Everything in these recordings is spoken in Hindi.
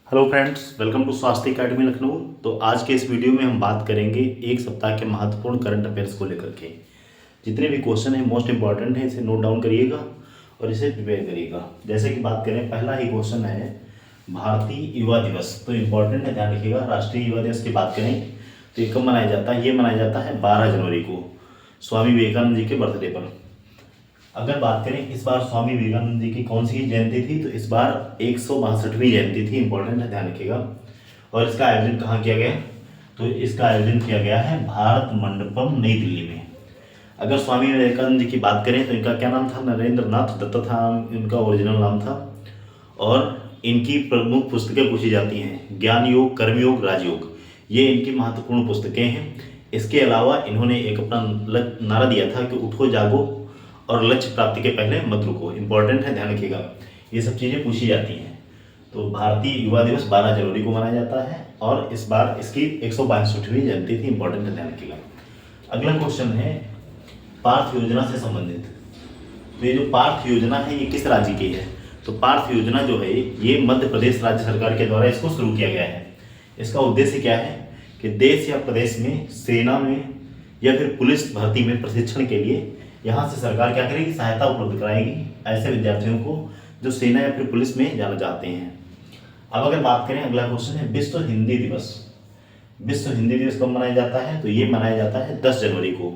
हेलो फ्रेंड्स, वेलकम टू स्वास्थ्य अकेडमी लखनऊ। तो आज के इस वीडियो में हम बात करेंगे एक सप्ताह के महत्वपूर्ण करंट अफेयर्स को लेकर के। जितने भी क्वेश्चन हैं मोस्ट इंपॉर्टेंट है, इसे नोट डाउन करिएगा और इसे प्रिपेयर करिएगा। जैसे कि बात करें, पहला ही क्वेश्चन है भारतीय युवा दिवस। तो इम्पोर्टेंट है, ध्यान रखिएगा। राष्ट्रीय युवा दिवस की बात करें तो ये कब मनाया जाता है? ये मनाया जाता है 12 जनवरी को, स्वामी विवेकानंद जी के बर्थडे पर। अगर बात करें इस बार स्वामी विवेकानंद जी की कौन सी जयंती थी, तो इस बार 162वीं जयंती थी। इंपॉर्टेंट है, ध्यान रखिएगा। और इसका आयोजन कहाँ किया गया? तो इसका आयोजन किया गया है भारत मंडपम, नई दिल्ली में। अगर स्वामी विवेकानंद जी की बात करें तो इनका क्या नाम था? नरेंद्र नाथ दत्त था इनका ओरिजिनल नाम था। और इनकी प्रमुख पुस्तकें पूछी जाती हैं ज्ञान योग, कर्मयोग, राजयोग। ये इनकी महत्वपूर्ण पुस्तकें हैं। इसके अलावा इन्होंने एक अपना नारा दिया था कि उठो जागो और लक्ष्य प्राप्ति के पहले मत रुको। इंपॉर्टेंट है, ध्यान रखिएगा। ये सब चीज़ें पूछी जाती हैं। तो भारतीय युवा दिवस 12 जनवरी को मनाया जाता है और इस बार इसकी 162वीं जयंती थी। इंपॉर्टेंट है, ध्यान रखिएगा। अगला क्वेश्चन है पार्थ योजना से संबंधित। तो ये जो पार्थ योजना है ये किस राज्य की है? तो पार्थ योजना जो है ये मध्य प्रदेश राज्य सरकार के द्वारा इसको शुरू किया गया है। इसका उद्देश्य क्या है कि देश या प्रदेश में सेना में या फिर पुलिस भर्ती में प्रशिक्षण के लिए यहाँ से सरकार क्या करेगी? सहायता उपलब्ध कराएगी ऐसे विद्यार्थियों को जो सेना या फिर पुलिस में जाना चाहते हैं। अब अगर बात करें, अगला क्वेश्चन है विश्व हिंदी दिवस। विश्व हिंदी दिवस कब मनाया जाता है? तो ये मनाया जाता है 10 जनवरी को।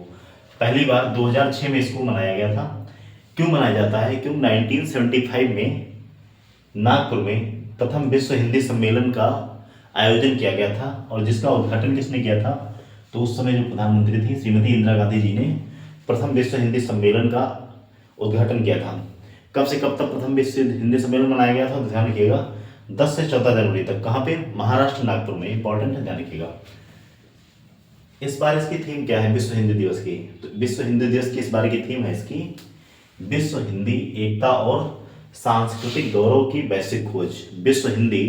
पहली बार 2006 में इसको मनाया गया था। क्यों मनाया जाता है? क्यों 1975 में नागपुर में प्रथम विश्व हिंदी सम्मेलन का आयोजन किया गया था और जिसका उद्घाटन किसने किया था? तो उस समय जो प्रधानमंत्री थी श्रीमती इंदिरा गांधी जी ने प्रथम विश्व हिंदी सम्मेलन का उद्घाटन किया था। कब से कब तक प्रथम विश्व हिंदी सम्मेलन मनाया गया था? तो ध्यान रखिएगा 10 से 14 जनवरी तक। कहाँ पे? महाराष्ट्र, नागपुर में। इंपॉर्टेंट है, ध्यान रखिएगा। इस बार इसकी थीम क्या है विश्व हिंदी दिवस की? तो विश्व हिंदी दिवस की इस बार की थीम है इसकी विश्व हिंदी एकता और सांस्कृतिक गौरव की वैश्विक खोज। विश्व हिंदी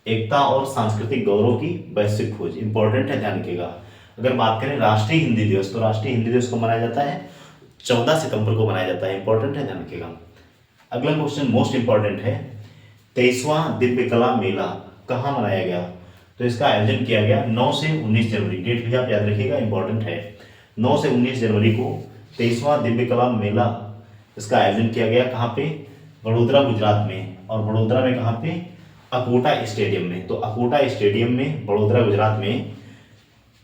एकता और सांस्कृतिक गौरव की वैश्विक खोज। इंपॉर्टेंट है, ध्यान रखिएगा। अगर बात करें राष्ट्रीय हिंदी दिवस, तो राष्ट्रीय हिंदी दिवस को मनाया जाता है 14 सितंबर को मनाया जाता है। इंपॉर्टेंट है, ध्यान रखिएगा। अगला क्वेश्चन मोस्ट इंपॉर्टेंट है 23वां दिव्य कला मेला कहाँ मनाया गया? तो इसका आयोजन किया गया 9 से 19 जनवरी। डेट भी आप याद रखिएगा, इंपॉर्टेंट है। 9 से 19 जनवरी को 23वां दिव्य कला मेला इसका आयोजन किया गया। कहाँ पे? वडोदरा, गुजरात में। और वडोदरा में कहाँ पे? अकोटा स्टेडियम में। तो अकोटा स्टेडियम में वडोदरा, गुजरात में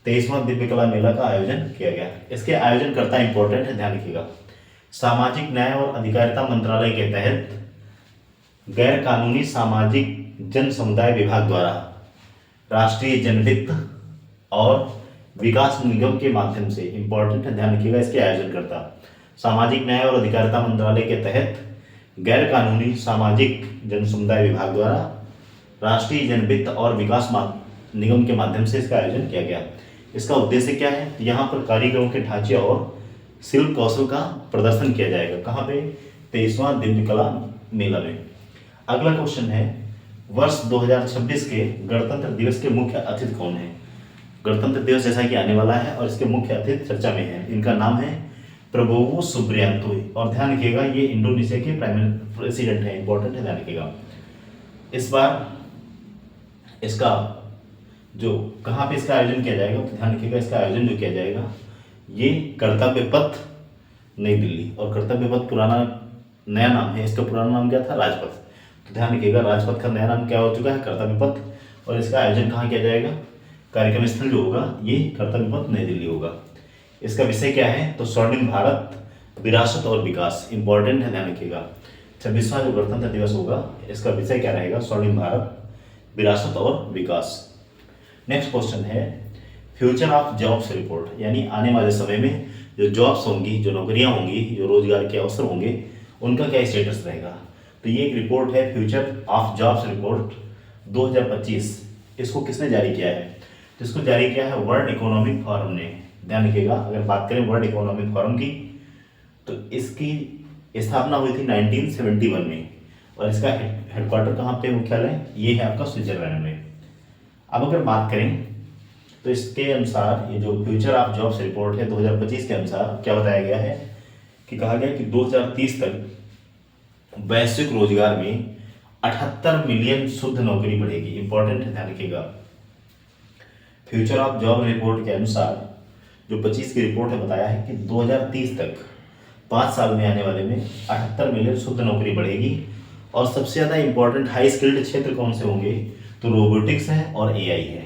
23वां दिव्य कला मेला का आयोजन किया गया। इसके आयोजनकर्ता इंपॉर्टेंट है, ध्यान रखिएगा। सामाजिक न्याय और अधिकारिता मंत्रालय के तहत गैर कानूनी सामाजिक जन समुदाय विभाग द्वारा राष्ट्रीय जनवित्त और विकास निगम के माध्यम से। इंपॉर्टेंट है, ध्यान रखिएगा। इसके आयोजनकर्ता सामाजिक न्याय और अधिकारिता मंत्रालय के तहत गैर कानूनी सामाजिक जन समुदाय विभाग द्वारा राष्ट्रीय जनवित्त और विकास निगम के माध्यम से इसका आयोजन किया गया। इसका उद्देश्य क्या है? यहाँ पर कारीगरों के ढांचे और शिल्प कौशल का प्रदर्शन किया जाएगा। कहाँ पे? 23वां दिव्य कला मेला में। अगला क्वेश्चन है वर्ष 2026 के गणतंत्र दिवस के मुख्य अतिथि कौन है? गणतंत्र दिवस जैसा कि आने वाला है और इसके मुख्य अतिथि चर्चा में है। इनका नाम है प्रबोवो सुब्रियांतो। और ध्यान रखिएगा ये इंडोनेशिया के प्राइम प्रेसिडेंट है। इंपॉर्टेंट है, ध्यान रखिएगा। इस बार इसका जो कहाँ पे इसका आयोजन किया जाएगा, तो ध्यान रखिएगा इसका आयोजन जो किया जाएगा ये कर्तव्य पथ, नई दिल्ली। और कर्तव्य पथ पुराना नया नाम है, इसका पुराना नाम क्या था? राजपथ। तो ध्यान रखिएगा राजपथ का नया नाम क्या हो चुका है? कर्तव्य पथ। और इसका आयोजन कहाँ किया जाएगा? कार्यक्रम स्थल जो होगा ये कर्तव्य पथ, नई दिल्ली होगा। इसका विषय क्या है? तो स्वर्णिम भारत, विरासत और विकास। इंपॉर्टेंट है, ध्यान रखिएगा। 26वां जो गणतंत्र दिवस होगा इसका विषय क्या रहेगा? स्वर्णिम भारत, विरासत और विकास। नेक्स्ट क्वेश्चन है फ्यूचर ऑफ जॉब्स रिपोर्ट, यानी आने वाले समय में जो जॉब्स होंगी, जो नौकरियां होंगी, जो रोजगार के अवसर होंगे, उनका क्या स्टेटस रहेगा? तो ये एक रिपोर्ट है फ्यूचर ऑफ जॉब्स रिपोर्ट 2025। इसको किसने जारी किया है? तो इसको जारी किया है वर्ल्ड इकोनॉमिक फोरम ने। ध्यान रखिएगा। अगर बात करें वर्ल्ड इकोनॉमिक फोरम की, तो इसकी स्थापना हुई थी 1971 में और इसका हेडक्वार्टर कहाँ पे, मुख्यालय ये है आपका स्विट्जरलैंड में। अब अगर बात करें तो इसके अनुसार ये जो फ्यूचर ऑफ जॉब्स रिपोर्ट है 2025 के अनुसार क्या बताया गया है कि कहा गया कि 2030 तक वैश्विक रोजगार में 78 मिलियन शुद्ध नौकरी बढ़ेगी। इंपॉर्टेंट है, ध्यान रखिएगा। फ्यूचर ऑफ जॉब रिपोर्ट के अनुसार जो 25 की रिपोर्ट है बताया है कि 2030 तक 5 साल में आने वाले में 78 मिलियन शुद्ध नौकरी बढ़ेगी। और सबसे ज़्यादा इंपॉर्टेंट हाई स्किल्ड क्षेत्र कौन से होंगे, तो रोबोटिक्स है और एआई है।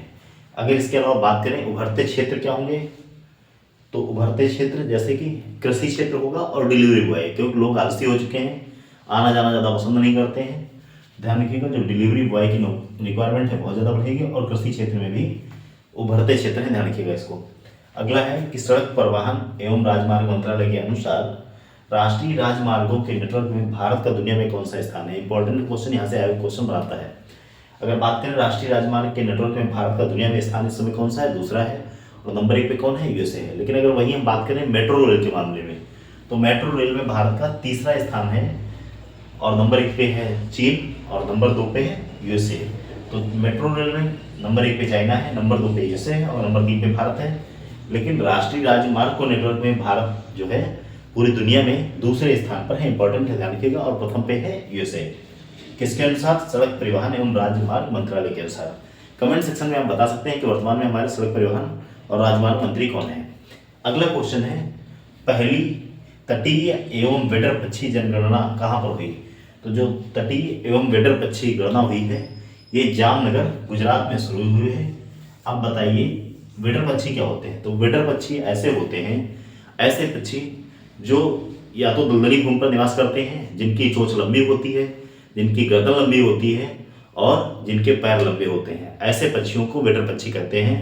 अगर इसके अलावा बात करें उभरते क्षेत्र क्या होंगे, तो उभरते क्षेत्र जैसे कि कृषि क्षेत्र होगा और डिलीवरी बॉय, क्योंकि लोग आलसी हो चुके हैं, आना जाना ज़्यादा पसंद नहीं करते हैं। ध्यान रखिएगा, जो डिलीवरी बॉय की रिक्वायरमेंट है बहुत ज़्यादा बढ़ेगी। और कृषि क्षेत्र में भी उभरते क्षेत्र है, ध्यान रखिएगा इसको। अगला है कि सड़क परिवहन एवं राजमार्ग मंत्रालय के अनुसार राष्ट्रीय राजमार्गों के नेटवर्क में भारत का दुनिया में कौन सा स्थान है। इंपॉर्टेंट क्वेश्चन यहाँ से आयोग क्वेश्चन बनाता है। अगर बात करें राष्ट्रीय राजमार्ग के नेटवर्क में भारत का दुनिया में स्थान इस समय कौन सा है, दूसरा है। और नंबर 1 पे कौन है, यूएसए है। लेकिन अगर वही हम बात करें मेट्रो रेल के मामले में, तो मेट्रो रेल में भारत का तीसरा स्थान है। और नंबर 1 पे है चीन और नंबर 2 पे है यूएसए। तो मेट्रो रेल में नंबर 1 पे चाइना है, नंबर 2 पे यूएसए है और नंबर 3 पे भारत है। लेकिन राष्ट्रीय राजमार्ग को नेटवर्क में भारत जो है पूरी दुनिया में दूसरे स्थान पर है। इंपॉर्टेंट है, ध्यान रखिएगा। और प्रथम पे है यूएसए। किसके अनुसार, सड़क परिवहन एवं राजमार्ग मंत्रालय के अनुसार। कमेंट सेक्शन में आप बता सकते हैं कि वर्तमान में हमारे सड़क परिवहन और राजमार्ग मंत्री कौन है। अगला क्वेश्चन है, पहली तटीय एवं वेडर पक्षी जनगणना कहाँ पर हुई। तो जो तटीय एवं वेडर पक्षी गणना हुई है ये जामनगर गुजरात में शुरू हुई है। अब बताइए वेडर पक्षी क्या होते हैं। तो वेडर पक्षी ऐसे होते हैं, ऐसे पक्षी जो या तो दलदली भूमि पर निवास करते हैं, जिनकी चोंच लंबी होती है, जिनकी गर्दन लंबी होती है और जिनके पैर लंबे होते हैं, ऐसे पक्षियों को वेडर पक्षी कहते हैं।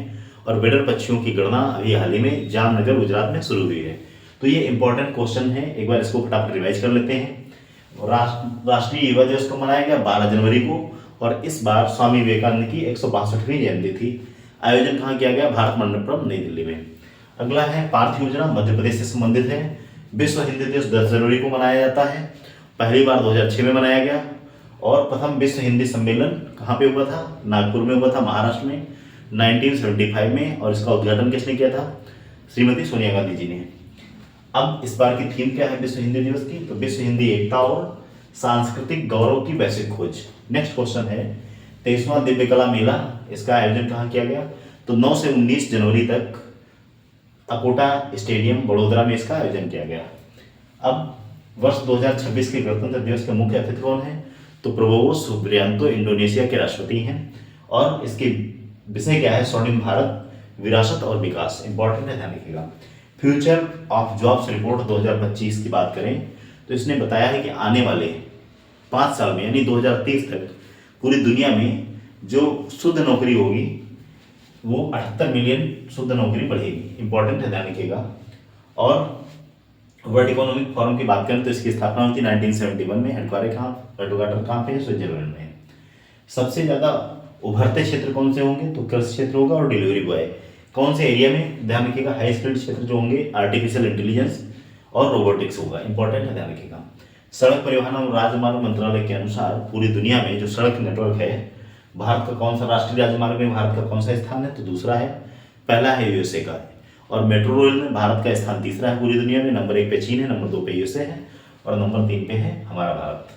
और वेडर पक्षियों की गणना अभी हाल ही में जामनगर गुजरात में शुरू हुई है। तो ये इंपॉर्टेंट क्वेश्चन है, एक बार इसको फटाफट रिवाइज कर लेते हैं। राष्ट्रीय युवा दिवस को मनाया गया 12 जनवरी को, और इस बार स्वामी विवेकानंद की 162वीं जयंती थी। आयोजन कहाँ किया गया, भारत मंडपम नई दिल्ली में। अगला है पार्थ योजना, मध्य प्रदेश से संबंधित है। विश्व हिंदी दिवस 10 जनवरी को मनाया जाता है। पहली बार 2006 में मनाया गया। और प्रथम विश्व हिंदी सम्मेलन कहाँ पे हुआ था, नागपुर में हुआ था, महाराष्ट्र में 1975 में। और इसका उद्घाटन किसने किया था, श्रीमती सोनिया गांधी जी ने। अब इस बार की थीम क्या है विश्व हिंदी दिवस की, तो विश्व हिंदी एकता और सांस्कृतिक गौरव की वैश्विक खोज। नेक्स्ट क्वेश्चन है 23वां दिव्य कला मेला, इसका आयोजन कहाँ किया गया, तो 9 से 19 जनवरी तक अकोटा स्टेडियम बड़ोदरा में इसका आयोजन किया गया। अब वर्ष 2026 के गणतंत्र दिवस के मुख्य अतिथि कौन है, तो प्रबोवो सुबियांतो इंडोनेशिया के राष्ट्रपति हैं। और इसके विषय क्या है, स्वर्णिम भारत, विरासत और विकास। इंपॉर्टेंट है, ध्यान रखिएगा। फ्यूचर ऑफ जॉब्स रिपोर्ट 2025 की बात करें तो इसने बताया है कि आने वाले 5 साल में यानी 2030 तक पूरी दुनिया में जो शुद्ध नौकरी होगी वो 78 मिलियन शुद्ध नौकरी बढ़ेगी। इंपॉर्टेंट है, ध्यान रखिएगा। और वर्ल्ड इकोनॉमिक फोरम की बात करें तो इसकी स्थापना हुई थी 1971 में। हेडक्वार्टर कहाँ पे है, स्विट्जरलैंड में। सबसे ज़्यादा उभरते क्षेत्र कौन से होंगे, तो कृषि क्षेत्र होगा और डिलीवरी बॉय। कौन से एरिया में, ध्यान रखिएगा, हाई स्किल्ड क्षेत्र जो होंगे आर्टिफिशियल इंटेलिजेंस और रोबोटिक्स होगा। इंपॉर्टेंट है, ध्यान रखिएगा। सड़क परिवहन और राजमार्ग मंत्रालय के अनुसार पूरी दुनिया में जो सड़क नेटवर्क है, भारत का कौन सा राष्ट्रीय राजमार्ग में भारत का कौन सा स्थान है, तो दूसरा है। पहला है यूएसए का। और मेट्रो रेल में भारत का स्थान तीसरा है पूरी दुनिया में। नंबर 1 पे चीन है, नंबर 2 पे यूएसए है और नंबर 3 पे है हमारा भारत।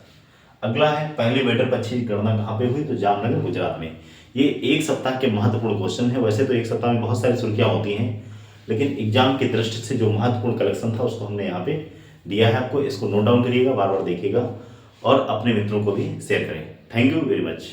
अगला है पहली वेडर पक्षी गणना कहाँ पे हुई, तो जामनगर गुजरात में। ये एक सप्ताह के महत्वपूर्ण क्वेश्चन है। वैसे तो एक सप्ताह में बहुत सारी सुर्खियाँ होती हैं, लेकिन एग्जाम की दृष्टि से जो महत्वपूर्ण कलेक्शन था उसको हमने यहाँ पे दिया है आपको। इसको नोट डाउन करिएगा, बार बार देखिएगा और अपने मित्रों को भी शेयर करें। Thank you very much.